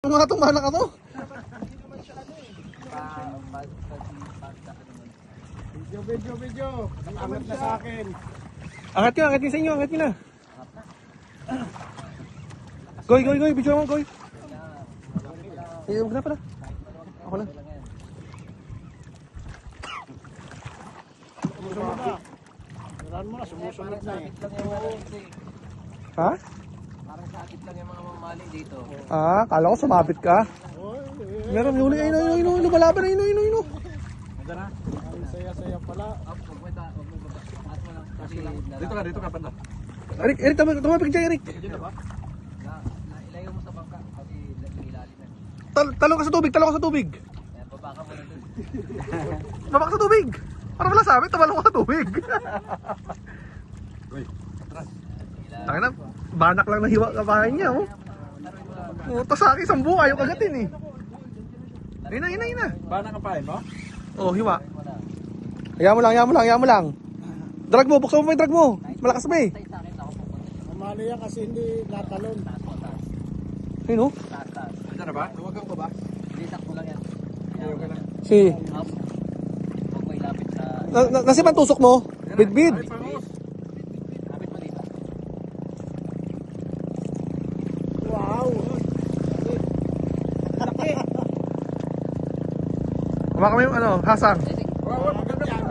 Mga tumala ka to. Video. Angat na sa akin. Angat nyo sa inyo, angat nyo na. Goy, video mo, goy. Huwag na pala. Ako na. Meron mo na, sumusunod na eh. Ha? Parang sakit lang yung mga mamali dito. Ah, kala ko sumabit ka. Meron, yun, lumalaban na, yun. Ang saya-saya pala. Huwag mo taas mo lang. Kasi Dito ka pala. Eric, tumapik dyan, Eric. ilayo mo sa bangka. Kasi ilalim yan. Talong ka sa tubig. Ayan, baba ka muna dun. Baba ka sa tubig. Para wala sabi, tumalong ka sa tubig. Tangin na, banak lang na hiwa kapahin niya, oh. Puta sa akin, isang buka, ayaw kagatin, eh. Ayun na. Paano ka pahin mo? Oh, hiwa. Hayaan mo lang. Drag mo, buksan mo yung drag mo. Malakas ba eh. Sa akin ako pupunta. Mamali yan kasi hindi natalon. Ayun, oh. Taas. Ito na ba? Tuwagan ko ba? Hindi, sakto lang yan. Si, Up. Huwag mo ilapit sa... nasi man tusok mo? Bid. Kapit mo dito. Wow! Kumaka mo yung hasang. Sige. Wow, maganda.